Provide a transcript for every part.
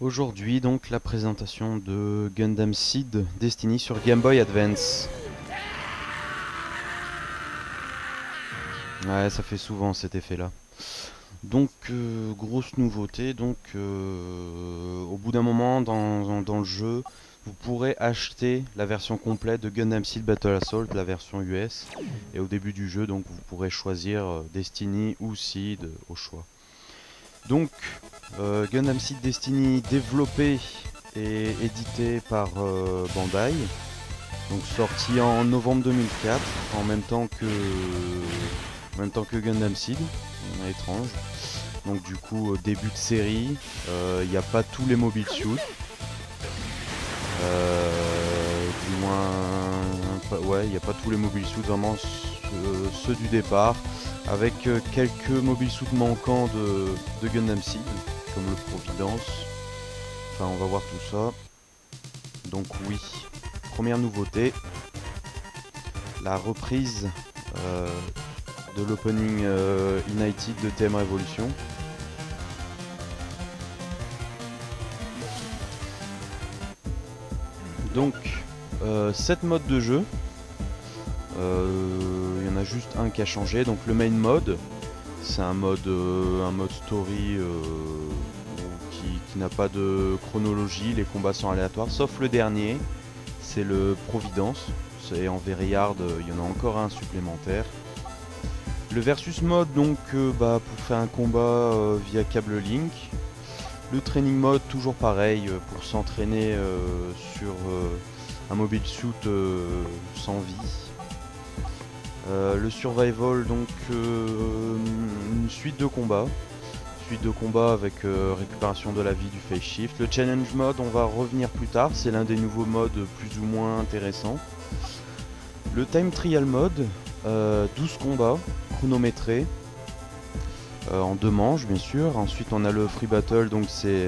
Aujourd'hui donc la présentation de Gundam Seed Destiny sur Game Boy Advance. Ouais, ça fait souvent cet effet là. Donc grosse nouveauté, donc au bout d'un moment dans le jeu, vous pourrez acheter la version complète de Gundam Seed Battle Assault, la version US. Et au début du jeu donc vous pourrez choisir Destiny ou Seed au choix. Donc Gundam Seed Destiny développé et édité par Bandai, donc sorti en novembre 2004 en même temps que Gundam Seed, étrange. Donc du coup début de série, il n'y a pas tous les mobile suits, du moins ouais, il n'y a pas tous les mobile suits, vraiment ceux du départ, avec quelques mobile suits manquants de Gundam Seed, comme le Providence. Enfin, on va voir tout ça. Donc oui, première nouveauté, la reprise de l'opening United de TM Revolution. Donc 7 modes de jeu. Il y en a juste un qui a changé. Donc le main mode, c'est un mode story qui n'a pas de chronologie. Les combats sont aléatoires, sauf le dernier, c'est le Providence. C'est en Veryard, il y en a encore un supplémentaire. Le versus mode, donc pour faire un combat via câble Link. Le training mode, toujours pareil, pour s'entraîner sur un mobile suit sans vie. Le survival, donc une suite de combats. Suite de combats avec récupération de la vie du phase shift. Le challenge mode, on va revenir plus tard, c'est l'un des nouveaux modes plus ou moins intéressants. Le time trial mode, 12 combats chronométrés. En 2 manches bien sûr. Ensuite on a le free battle, donc c'est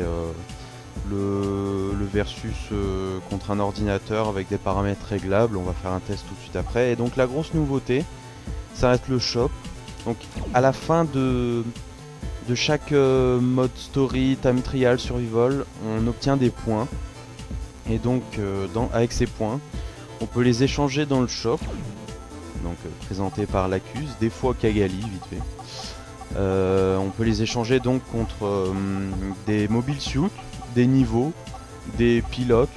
le versus contre un ordinateur avec des paramètres réglables. On va faire un test tout de suite après. Et donc la grosse nouveauté, ça reste le shop. Donc à la fin de chaque mode story, time trial, survival, on obtient des points. Et donc avec ces points, on peut les échanger dans le shop. Donc présenté par l'Accuse, des fois Cagali vite fait. On peut les échanger donc contre des mobile suits, des niveaux, des pilotes,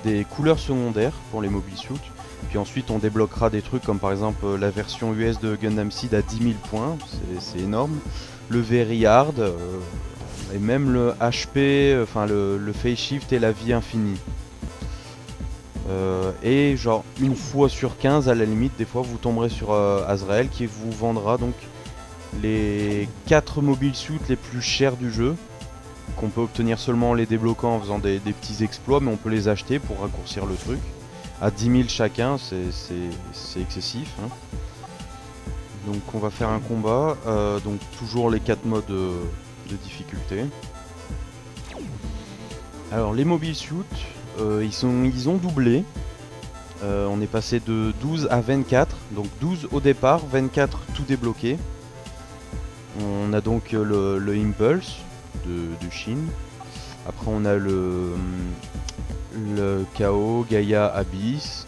des couleurs secondaires pour les mobile suits. Puis ensuite on débloquera des trucs comme par exemple la version US de Gundam Seed à 10 000 points, c'est énorme. Le Veryard et même le HP, enfin le phase shift et la vie infinie. Et genre une fois sur 15 à la limite, des fois vous tomberez sur Azrael qui vous vendra donc les 4 mobile suits les plus chers du jeu, qu'on peut obtenir seulement en les débloquant en faisant des petits exploits, mais on peut les acheter pour raccourcir le truc. À 10 000 chacun, c'est excessif. Hein. Donc on va faire un combat, donc toujours les 4 modes de difficulté. Alors les mobile suits, ils ont doublé. On est passé de 12 à 24, donc 12 au départ, 24 tout débloqué. On a donc le Impulse de Shin. Après on a le Chaos, Gaia, Abyss,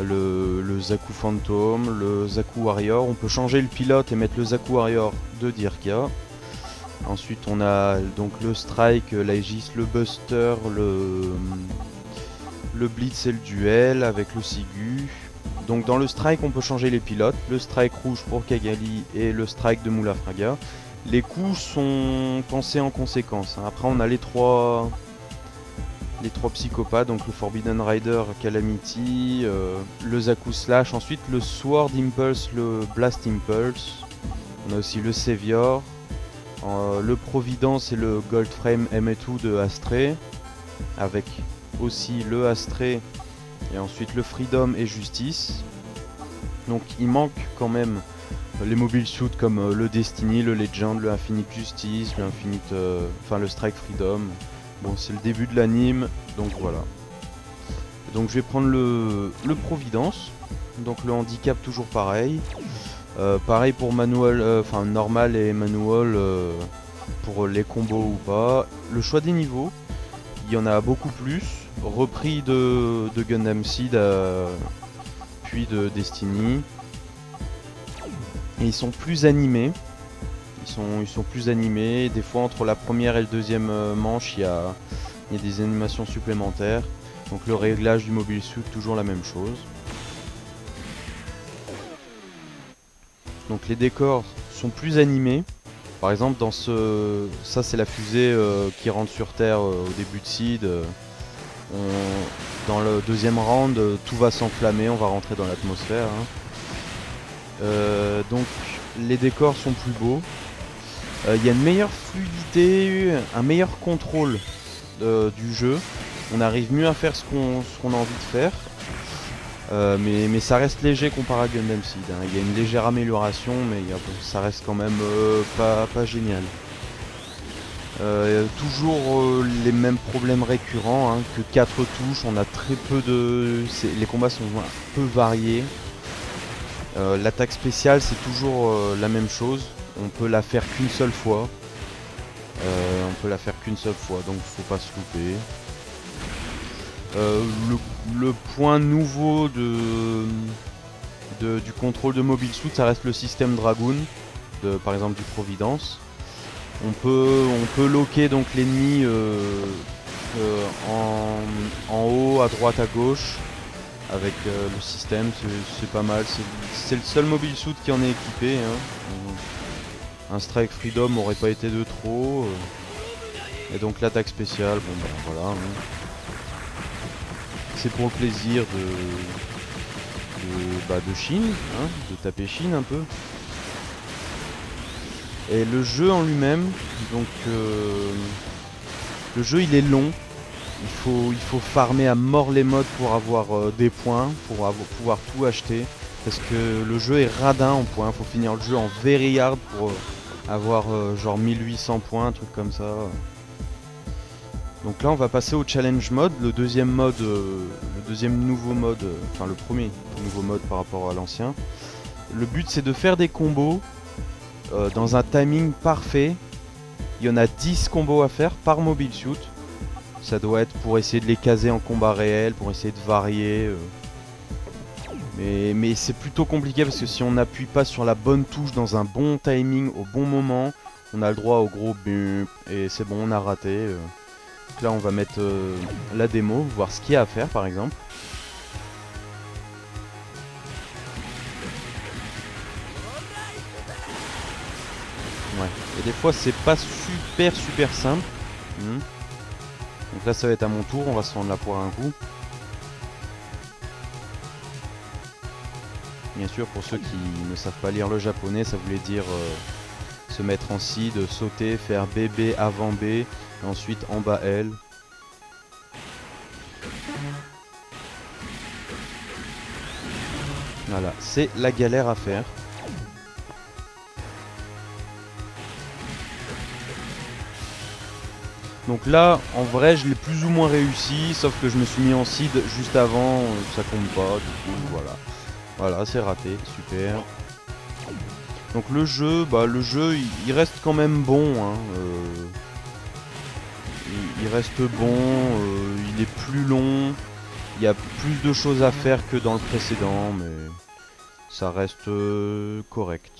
le Zaku Phantom, le Zaku Warrior. On peut changer le pilote et mettre le Zaku Warrior de Dirka. Ensuite on a donc le Strike, l'Aegis, le Buster, le Blitz et le Duel avec le Sigu. Donc dans le Strike on peut changer les pilotes, le Strike rouge pour Cagali et le Strike de Moulafraga. Les coups sont pensés en conséquence. Après on a les trois psychopathes, donc le Forbidden Rider, Calamity, le Zaku Slash, ensuite le Sword Impulse, le Blast Impulse. On a aussi le Savior, le Providence et le Goldframe M2 de Astrée, avec aussi le Astrée. Et ensuite le Freedom et Justice. Donc il manque quand même les mobile suits comme le Destiny, le Legend, le Infinite Justice, le Strike Freedom. Bon, c'est le début de l'anime, donc voilà. Donc je vais prendre le Providence. Donc le handicap toujours pareil. Pareil pour manual, normal et manual pour les combos ou pas. Le choix des niveaux. il y en a beaucoup plus, repris de Gundam Seed puis de Destiny. Et ils sont plus animés. Ils sont plus animés. Des fois entre la première et le deuxième manche, il y a des animations supplémentaires. Donc le réglage du mobile suit toujours la même chose. Donc les décors sont plus animés. Par exemple dans ça c'est la fusée qui rentre sur Terre au début de Seed. Dans le deuxième round, tout va s'enflammer, on va rentrer dans l'atmosphère. Hein. Donc les décors sont plus beaux. Il y a une meilleure fluidité, un meilleur contrôle du jeu. On arrive mieux à faire ce qu'on a envie de faire. Mais ça reste léger comparé à Gundam Seed. Hein. Il y a une légère amélioration, mais ça reste quand même pas génial. Toujours les mêmes problèmes récurrents, hein, que 4 touches, on a très peu les combats sont un peu variés. L'attaque spéciale c'est toujours la même chose, on peut la faire qu'une seule fois. Donc faut pas se louper. Le point nouveau du contrôle de Mobile Suit, ça reste le système Dragoon, par exemple du Providence. On peut loquer donc l'ennemi en haut, à droite, à gauche avec le système, c'est pas mal. C'est le seul Mobile Suit qui en est équipé. Hein. Un Strike Freedom aurait pas été de trop. Et donc l'attaque spéciale, bon ben voilà. Hein. C'est pour le plaisir de Shin, hein, de taper Shin un peu. Et le jeu en lui-même, donc le jeu il est long, il faut farmer à mort les modes pour avoir des points, pour pouvoir tout acheter, parce que le jeu est radin en points, il faut finir le jeu en very hard pour avoir genre 1800 points, un truc comme ça. Donc là on va passer au challenge mode, le deuxième nouveau mode, enfin le premier nouveau mode par rapport à l'ancien. Le but c'est de faire des combos dans un timing parfait. Il y en a 10 combos à faire par Mobile Suit. Ça doit être pour essayer de les caser en combat réel, pour essayer de varier. Mais c'est plutôt compliqué parce que si on n'appuie pas sur la bonne touche dans un bon timing, au bon moment, on a le droit au gros bump et c'est bon, on a raté. Donc là on va mettre la démo, voir ce qu'il y a à faire par exemple. Ouais. Et des fois c'est pas super simple. Donc là ça va être à mon tour, on va se rendre là pour un coup. Bien sûr pour ceux qui ne savent pas lire le japonais, ça voulait dire se mettre en seed, sauter, faire BB avant B, et ensuite en bas L. Voilà, c'est la galère à faire. Donc là, en vrai, je l'ai plus ou moins réussi, sauf que je me suis mis en seed juste avant, ça compte pas, du coup, voilà. Voilà, c'est raté, super. Donc le jeu, il reste quand même bon, hein. Il reste bon, il est plus long, il y a plus de choses à faire que dans le précédent, mais ça reste correct.